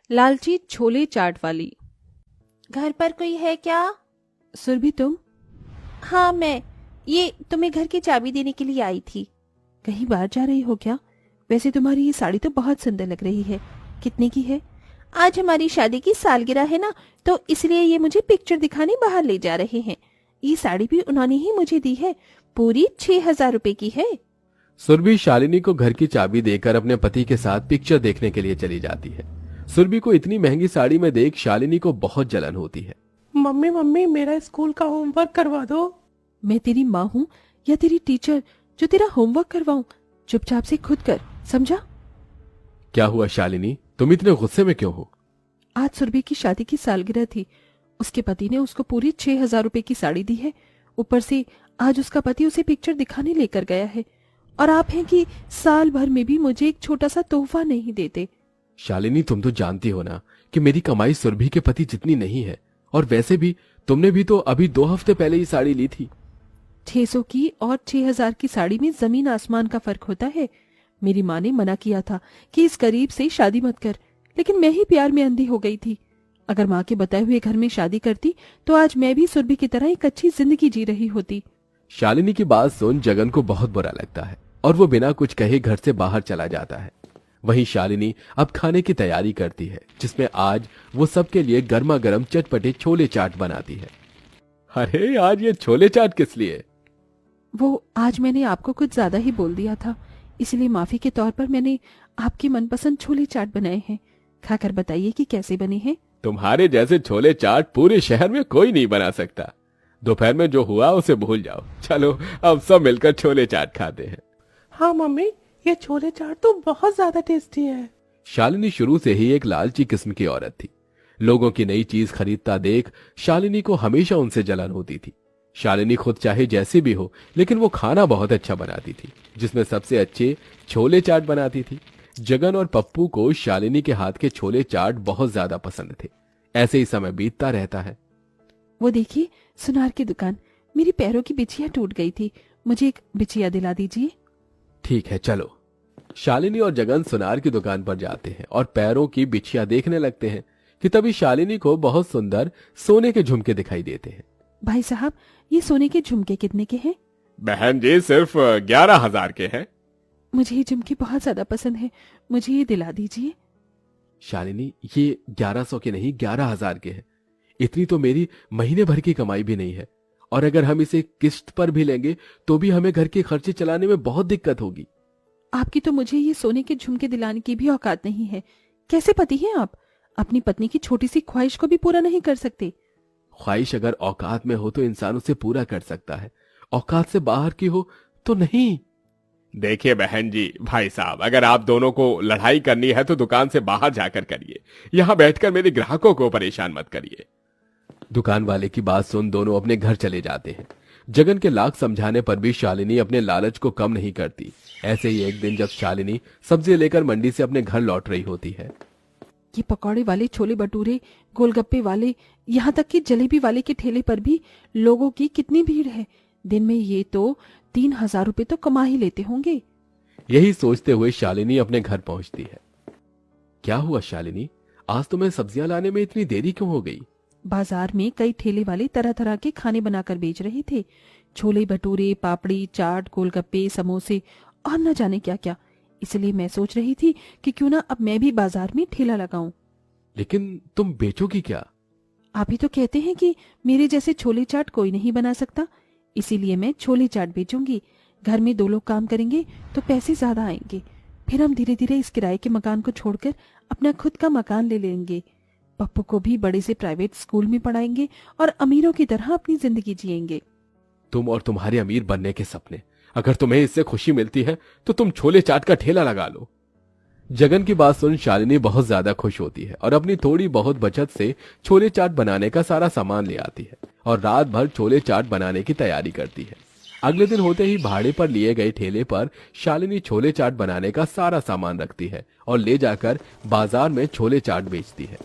लालची छोले चाट वाली। घर पर कोई है क्या? सुरभि तुम? हाँ मैं। ये तुम्हें घर की चाबी देने के लिए आई थी। कहीं बाहर जा रही हो क्या? वैसे तुम्हारी ये साड़ी तो बहुत सुंदर लग रही है। कितने की है? आज हमारी शादी की सालगिरह है ना, तो इसलिए ये मुझे पिक्चर दिखाने बाहर ले जा रहे हैं। ये साड़ी भी उन्होंने ही मुझे दी है, पूरी 6,000 रुपए की है। सुरभि शालिनी को घर की चाबी देकर अपने पति के साथ पिक्चर देखने के लिए चली जाती है। सुरभि को इतनी महंगी साड़ी में देख शालिनी को बहुत जलन होती है। मम्मी मम्मी मेरा स्कूल का होमवर्क करवा दो। मैं तेरी माँ हूँ या तेरी टीचर जो तेरा होमवर्क करवाऊं? चुपचाप से खुद कर, समझा? क्या हुआ शालिनी, तुम इतने गुस्से में क्यों हो? आज सुरभि की शादी की सालगिरह थी। उसके पति ने उसको पूरी 6,000 रुपए की साड़ी दी है। ऊपर से आज उसका पति उसे पिक्चर दिखाने लेकर गया है, और आप हैं कि साल भर में भी मुझे एक छोटा सा तोहफा नहीं देते। शालिनी तुम तो जानती हो ना कि मेरी कमाई सुरभि के पति जितनी नहीं है, और वैसे भी तुमने भी तो अभी 2 हफ्ते पहले ही साड़ी ली थी। 600 की और 6,000 की साड़ी में जमीन आसमान का फर्क होता है। मेरी माँ ने मना किया था कि इस गरीब से शादी मत कर, लेकिन मैं ही प्यार में अंधी हो गई थी। अगर माँ के बताए हुए घर में शादी करती तो आज मैं भी सुरभि की तरह एक अच्छी जिंदगी जी रही होती। शालिनी की बात सुन जगन को बहुत बुरा लगता है और वो बिना कुछ कहे घर से बाहर चला जाता है। वहीं शालिनी अब खाने की तैयारी करती है, जिसमें आज वो सबके लिए गर्मा गर्म चटपटे छोले चाट बनाती है। अरे आज ये छोले चाट किस लिए? वो आज मैंने आपको कुछ ज्यादा ही बोल दिया था, इसलिए माफी के तौर पर मैंने आपकी मनपसंद छोले चाट बनाए हैं। खाकर बताइए कि कैसे बने हैं। तुम्हारे जैसे छोले चाट पूरे शहर में कोई नहीं बना सकता। दोपहर में जो हुआ उसे भूल जाओ, चलो अब सब मिलकर छोले चाट खाते हैं। हाँ मम्मी, ये छोले चाट तो बहुत ज्यादा टेस्टी है। शालिनी शुरू से ही एक लालची किस्म की औरत थी। लोगों की नई चीज खरीदता देख शालिनी को हमेशा उनसे जलन होती थी। शालिनी खुद चाहे जैसी भी हो, लेकिन वो खाना बहुत अच्छा बनाती थी, जिसमें सबसे अच्छे छोले चाट बनाती थी। जगन और पप्पू को शालिनी के हाथ के छोले चाट बहुत ज्यादा पसंद थे। ऐसे ही समय बीतता रहता है। वो देखिए, सुनार की दुकान। मेरी पैरों की बिछिया टूट गई थी, मुझे एक बिछिया दिला दीजिए। ठीक है चलो। शालिनी और जगन सुनार की दुकान पर जाते हैं और पैरों की बिछिया देखने लगते हैं कि तभी शालिनी को बहुत सुंदर सोने के झुमके दिखाई देते हैं। भाई साहब, ये सोने के झुमके कितने के हैं? बहन जी सिर्फ 11,000 के हैं। मुझे ये झुमके बहुत ज्यादा पसंद है, मुझे ये दिला दीजिए। शालिनी ये 1100 के नहीं 11,000 के हैं। इतनी तो मेरी महीने भर की कमाई भी नहीं है, और अगर हम इसे किस्त पर भी लेंगे तो भी हमें घर के खर्चे चलाने में बहुत दिक्कत होगी। आपकी तो मुझे ये सोने के झुमके दिलाने की भी औकात नहीं है। कैसे पति हैं आप? अपनी पत्नी की छोटी सी ख्वाहिश को भी पूरा नहीं कर सकते। ख्वाहिश अगर औकात में हो तो इंसान उसे पूरा कर सकता है, औकात से बाहर की हो तो नहीं। देखिए बहन जी, भाई साहब, अगर आप दोनों को लड़ाई करनी है तो दुकान से बाहर जाकर करिए, यहां बैठकर मेरे ग्राहकों को परेशान मत करिए। दुकान वाले की बात सुन दोनों अपने घर चले जाते हैं। जगन के लाख समझाने पर भी शालिनी अपने लालच को कम नहीं करती। ऐसे ही एक दिन जब शालिनी सब्जी लेकर मंडी से अपने घर लौट रही होती है। ये पकौड़े वाले, छोले भटूरे, गोलगप्पे वाले, यहाँ तक कि जलेबी वाले के ठेले पर भी लोगों की कितनी भीड़ है। दिन में ये तो 3,000 रुपए तो कमा ही लेते होंगे। यही सोचते हुए शालिनी अपने घर पहुंचती है। क्या हुआ शालिनी, आज तुम्हें सब्जियां लाने में इतनी देरी क्यों हो गई? बाजार में कई ठेले वाले तरह तरह के खाने बनाकर बेच रहे थे। छोले भटूरे, पापड़ी चाट, गोलगप्पे, समोसे और न जाने क्या क्या। इसलिए मैं सोच रही थी कि क्यों ना अब मैं भी बाजार में ठेला लगाऊं। लेकिन तुम बेचोगी क्या? आप ही तो कहते हैं कि मेरे जैसे छोले चाट कोई नहीं बना सकता, इसीलिए मैं छोले चाट बेचूंगी। घर में 2 लोग काम करेंगे तो पैसे ज्यादा आएंगे। फिर हम धीरे धीरे इस किराए के मकान को छोड़कर अपना खुद का मकान ले लेंगे। पप्पू को भी बड़े से प्राइवेट स्कूल में पढ़ाएंगे और अमीरों की तरह अपनी जिंदगी जिएंगे। तुम और तुम्हारे अमीर बनने के सपने, अगर तुम्हें इससे खुशी मिलती है तो तुम छोले चाट का ठेला लगा लो। जगन की बात सुन शालिनी बहुत ज्यादा खुश होती है और अपनी थोड़ी बहुत बचत से छोले चाट बनाने का सारा सामान ले आती है और रात भर छोले चाट बनाने की तैयारी करती है। अगले दिन होते ही भाड़े पर लिए गए ठेले पर शालिनी छोले चाट बनाने का सारा सामान रखती है और ले जाकर बाजार में छोले चाट बेचती है।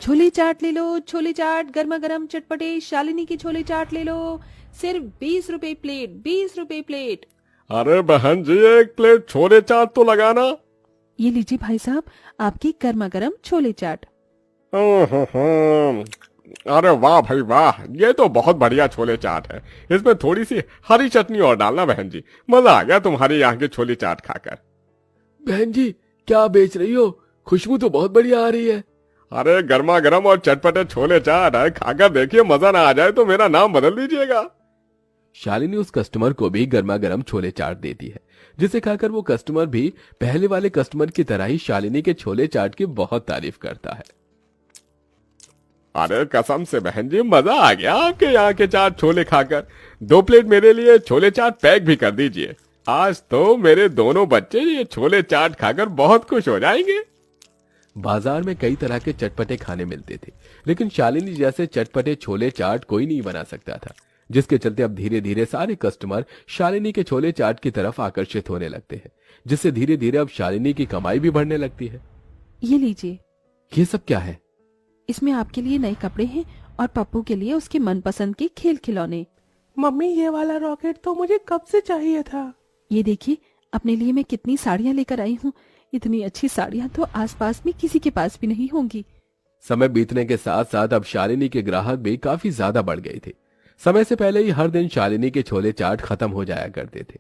छोले चाट ले लो, छोले चाट गर्मा गर्म चटपटे, शालिनी की छोले चाट ले लो, सिर्फ 20 रुपए प्लेट, 20 रुपए प्लेट। अरे बहन जी, 1 प्लेट छोले चाट तो लगाना। ये लीजिए भाई साहब, आपकी गर्मा गर्म छोले चाट। अरे वाह भाई वाह, ये तो बहुत बढ़िया छोले चाट है। इसमें थोड़ी सी हरी चटनी और डालना बहन जी, मजा आ गया तुम्हारी यहाँ की छोले चाट खाकर। बहन जी क्या बेच रही हो? खुशबू तो बहुत बढ़िया आ रही है। अरे गर्मा गर्म और चटपटे छोले चाट है, खाकर देखिए, मजा ना आ जाए तो मेरा नाम बदल दीजिएगा। शालिनी उस कस्टमर को भी गर्मा गर्म छोले चाट देती है, जिसे खाकर वो कस्टमर भी पहले वाले कस्टमर की तरह ही शालिनी के छोले चाट की बहुत तारीफ करता है। अरे कसम से बहन जी, मजा आ गया आपके यहाँ के चाट छोले खाकर। 2 प्लेट मेरे लिए छोले चाट पैक भी कर दीजिए। आज तो मेरे दोनों बच्चे ये छोले चाट खाकर बहुत खुश हो जाएंगे। बाजार में कई तरह के चटपटे खाने मिलते थे, लेकिन शालिनी जैसे चटपटे छोले चाट कोई नहीं बना सकता था, जिसके चलते अब धीरे धीरे सारे कस्टमर शालिनी के छोले चाट की तरफ आकर्षित होने लगते हैं, जिससे धीरे धीरे अब शालिनी की कमाई भी बढ़ने लगती है। ये लीजिए, ये सब क्या है? इसमें आपके लिए नए कपड़े हैं और पप्पू के लिए उसके मनपसंद के खेल खिलौने। मम्मी ये वाला रॉकेट तो मुझे कब से चाहिए था। ये देखिए, अपने लिए मैं कितनी साड़ियाँ लेकर आई हूँ। इतनी अच्छी साड़ियाँ तो आसपास में किसी के पास भी नहीं होंगी। समय बीतने के साथ साथ अब शालिनी के ग्राहक भी काफी ज्यादा बढ़ गए थे। समय से पहले ही हर दिन शालिनी के छोले चाट खत्म हो जाया करते थे।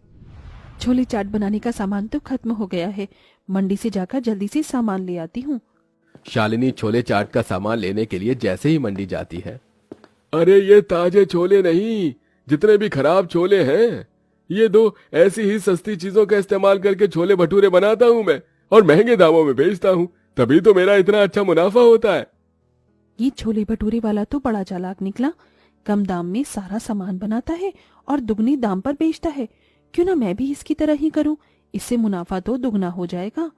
छोले चाट बनाने का सामान तो खत्म हो गया है, मंडी से जाकर जल्दी से सामान ले आती हूँ। शालिनी छोले चाट का सामान लेने के लिए जैसे ही मंडी जाती है, अरे ये ताजे छोले नहीं, जितने भी खराब छोले हैं ये दो ऐसी ही सस्ती चीजों का इस्तेमाल करके छोले भटूरे बनाता हूँ मैं, और महंगे दामों में बेचता हूँ, तभी तो मेरा इतना अच्छा मुनाफा होता है। ये छोले भटूरे वाला तो बड़ा चालाक निकला। कम दाम में सारा सामान बनाता है और दुगनी दाम पर बेचता है। क्यों ना मैं भी इसकी तरह ही करूं, इससे मुनाफा तो दुगना हो जाएगा।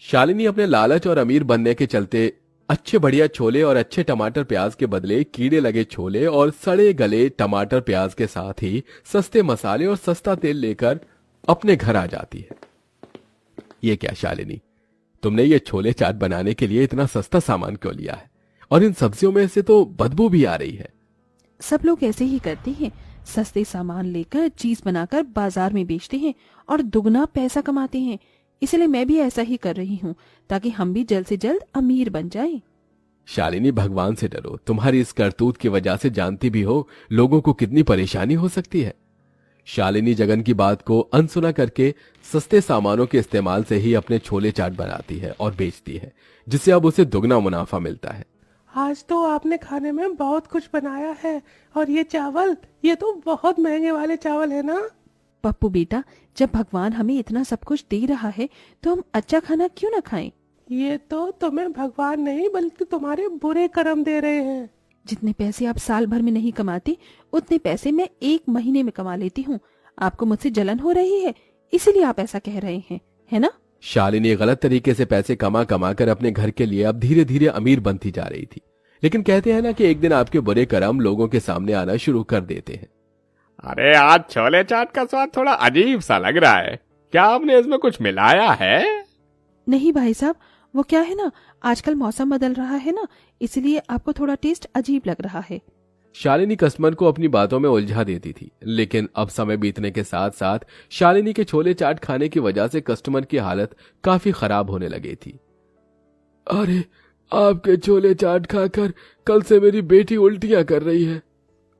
शालिनी अपने लालच और अमीर बनने के चलते अच्छे बढ़िया छोले और अच्छे टमाटर प्याज के बदले कीड़े लगे छोले और सड़े गले टमाटर प्याज के साथ ही सस्ते मसाले और सस्ता तेल लेकर अपने घर आ जाती है। ये क्या शालिनी, तुमने ये छोले चाट बनाने के लिए इतना सस्ता सामान क्यों लिया है? और इन सब्जियों में से तो बदबू भी आ रही है। सब लोग ऐसे ही करते हैं, सस्ते सामान लेकर चीज बनाकर बाजार में बेचते हैं और दुगना पैसा कमाते हैं। इसलिए मैं भी ऐसा ही कर रही हूँ, ताकि हम भी जल्द से जल्द अमीर बन जाएं। शालिनी भगवान से डरो, तुम्हारी इस करतूत की वजह से जानती भी हो लोगों को कितनी परेशानी हो सकती है। शालिनी जगन की बात को अनसुना करके सस्ते सामानों के इस्तेमाल से ही अपने छोले चाट बनाती है और बेचती है, जिससे अब उसे दुगना मुनाफा मिलता है। आज तो आपने खाने में बहुत कुछ बनाया है, और ये चावल, ये तो बहुत महंगे वाले चावल है ना। पप्पू बेटा, जब भगवान हमें इतना सब कुछ दे रहा है तो हम अच्छा खाना क्यों ना खाएं? ये तो तुम्हें भगवान नहीं बल्कि तुम्हारे बुरे कर्म दे रहे हैं। जितने पैसे आप साल भर में नहीं कमाते, उतने पैसे मैं 1 महीने में कमा लेती हूँ। आपको मुझसे जलन हो रही है, इसीलिए आप ऐसा कह रहे हैं, है ना? शालिनी गलत तरीके से पैसे कमा कमा कर अपने घर के लिए अब धीरे धीरे अमीर बनती जा रही थी, लेकिन कहते हैं ना कि एक दिन आपके बुरे कर्म लोगों के सामने आना शुरू कर देते हैं। अरे आज छोले चाट का स्वाद थोड़ा अजीब सा लग रहा है, क्या आपने इसमें कुछ मिलाया है? नहीं भाई साहब, वो क्या है ना, आजकल मौसम बदल रहा है ना, इसलिए आपको थोड़ा टेस्ट अजीब लग रहा है। शालिनी कस्टमर को अपनी बातों में उलझा देती थी, लेकिन अब समय बीतने के साथ साथ शालिनी के छोले चाट खाने की वजह से कस्टमर की हालत काफी खराब होने लगी थी। अरे आपके छोले चाट खाकर कल से मेरी बेटी उल्टियां कर रही है।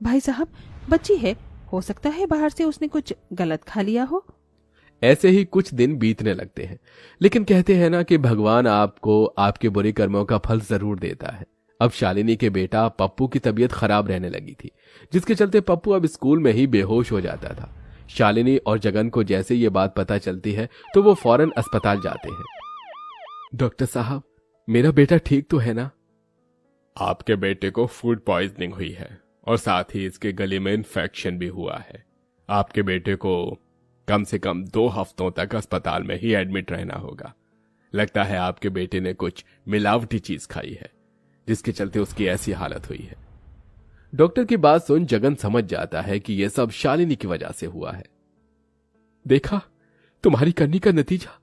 भाई साहब, बच्ची है, हो सकता है बाहर से उसने कुछ गलत खा लिया हो। ऐसे ही कुछ दिन बीतने लगते हैं, लेकिन कहते हैं ना कि भगवान आपको आपके बुरे कर्मों का फल जरूर देता है। अब शालिनी के बेटा पप्पू की तबीयत खराब रहने लगी थी, जिसके चलते पप्पू अब स्कूल में ही बेहोश हो जाता था। शालिनी और जगन को जैसे ये बात पता चलती है तो वो फौरन अस्पताल जाते हैं। डॉक्टर साहब, मेरा बेटा ठीक तो है ना? आपके बेटे को फूड पॉइजनिंग हुई है और साथ ही इसके गले में इन्फेक्शन भी हुआ है। आपके बेटे को कम से कम 2 हफ्तों तक अस्पताल में ही एडमिट रहना होगा। लगता है आपके बेटे ने कुछ मिलावटी चीज खाई है, जिसके चलते उसकी ऐसी हालत हुई है। डॉक्टर की बात सुन जगन समझ जाता है कि यह सब शालिनी की वजह से हुआ है। देखा, तुम्हारी करनी का नतीजा,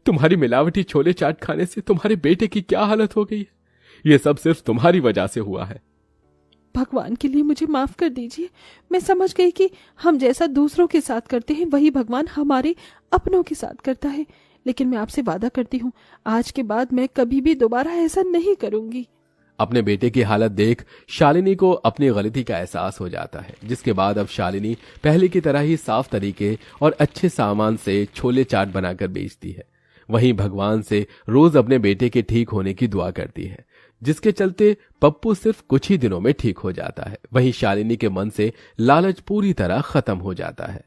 तुम्हारी मिलावटी छोले चाट खाने से तुम्हारे बेटे की क्या हालत हो गई है। यह सब सिर्फ तुम्हारी वजह से हुआ है। भगवान के लिए मुझे माफ कर दीजिए। मैं समझ गई कि हम जैसा दूसरों के साथ करते हैं वही भगवान हमारे अपनों के साथ करता है, लेकिन मैं आपसे वादा करती हूँ आज के बाद मैं कभी भी दोबारा ऐसा नहीं करूंगी। अपने बेटे की हालत देख शालिनी को अपनी गलती का एहसास हो जाता है, जिसके बाद अब शालिनी पहले की तरह ही साफ तरीके और अच्छे सामान से छोले चाट बनाकर बेचती है। वहीं भगवान से रोज अपने बेटे के ठीक होने की दुआ करती है, जिसके चलते पप्पू सिर्फ कुछ ही दिनों में ठीक हो जाता है। वहीं शालिनी के मन से लालच पूरी तरह खत्म हो जाता है।